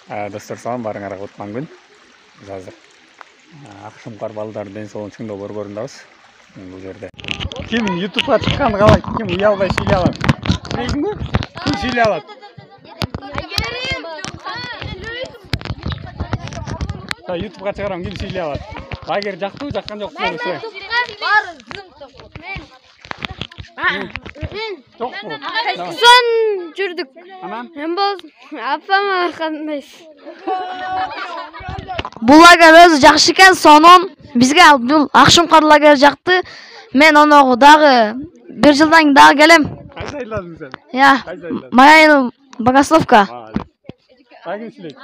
Достор салам, барыңарга куткан күн. Биз азыр Акшумкар балдардын ден соолугун чыңдоо борборундабыз. Бул жерде ким YouTubeга чыкканды каалайт, ким уялбай сүйлөй алат. Билесиңби? Ким сүйлөй алат? YouTubeга чыгарам, ким сүйлөй алат? Лагерь жактыбы, жаккан жокпу? Жокпу? Son жүрдүк. Анан? Мен болсун, апама кандайсыз? Бул лагерь өзү жакшы экен, сонун бизге бул Акшумкар лагерь жакты. Мен ону дагы 1 жылдан кийин дагы келем. Кайда айладың сен? Я. Кайда айладың? Моя Богословка. Кайда сүйлөйт?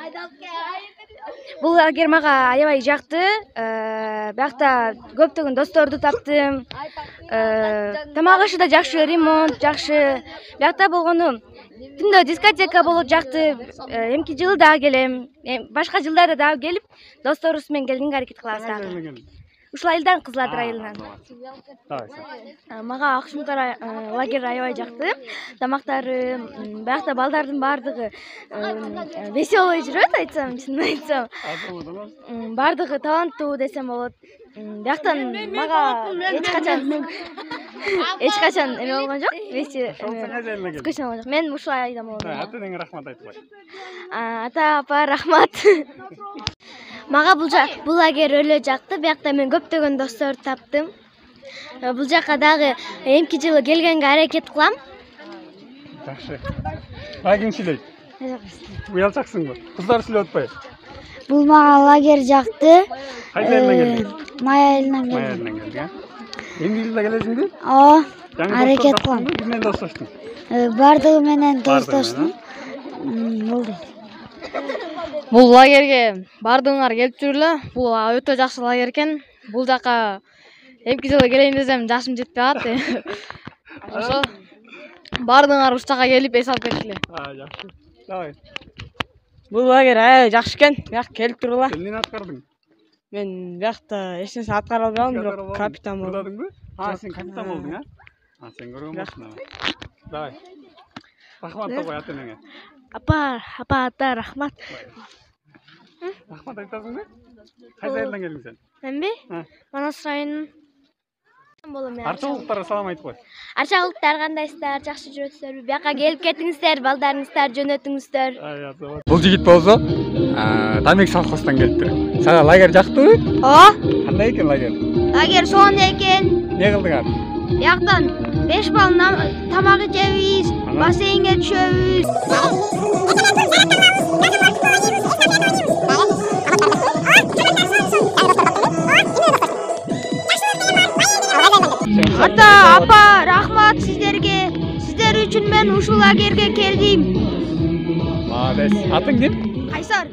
Бул лагерь мага аябай жакты. Биякта көптөгөн досторду таптым. Тамак ашы да жакшы, ремонт жакшы. Биякта болгону түндө дискотека болуп жакты. Эмки жылы дагы келем. Башка жылдарда дагы келип, досторубуз менен келгенге аракет кылабыз дагы. Ушул айылдан, Кызылатыр айылынан. Мага Акшумкар лагерь аябай жакты. Тамактары, биякта балдардын бардыгы веселый жүрөт, айтсам, чынын айтсам. Бардыгы таланттуу десем болот. Бияктан мага эч качан эме болгон жок. Скучно болгон жок. Мен ушул айылдан болдум. Ата-энеңе рахмат айтып кой. Ата, апа, рахмат. Мага бул лагерь өлө жакты. Биякта мен көптөгөн досторду таптым. Бул жакка дагы эмки жылы келгенге аракет кылам. Жакшы. Ким сүйлөйт? Уялчаксыңбы? Кыздар сүйлөп атпайбы? Бул мага лагерь жакты. Кайда айылдан келдиң? Мая айылынан келдим. Мая айылынан келдиң, Эмне жылда келесиңби? Ооба. Аракет кылам. Ким менен достоштуң? Бардыгы менен достоштум. Болду. Бул лагерге бардыгыңар келип жүрүлө. Бул өтө жакшы лагерь экен. Бул жака эмки жылы келейин десем жашым жетпей калат. Ошо бардыгыңар ушул жака келип эс алып кеткиле. Жакшы. Давай. Бул лагерь аябай жакшы экен. Бияк келип тургула. Сен эмне аткардың? Мен биякта эч нерсе аткара албайм, бирок капитан болдум. Көрдүңбү? Сен капитан болдуң, Сен көргөн болсуң. Давай. Рахмат да кой ата-энеңе. Апа, ата, рахмат. Рахмат айтасыңбы? Кайда айылдан келдиң сен? Менби? Манас районунун болом мен. Арчалыктарга салам айтып кой. Арчалыктар кандайсыздар? Жакшы жүрөсүздарбы? Бияка келип кетиңиздер, балдарыңыздар жөнөтүңүздөр. Бул жигит болсо, Тамек совхозтон келиптир. Сага лагерь жактыбы? Ооба. Кандай экен лагерь? Лагерь сонун экен. Не кылдыңар? Бияктан 5 бал тамак ичебиз, бассейнге түшөбүз. Ата, апа, рахмат сиздерге. Сиздер үчүн мен ушул лагерге келдим. Молодец. Атың ким? Кайсар.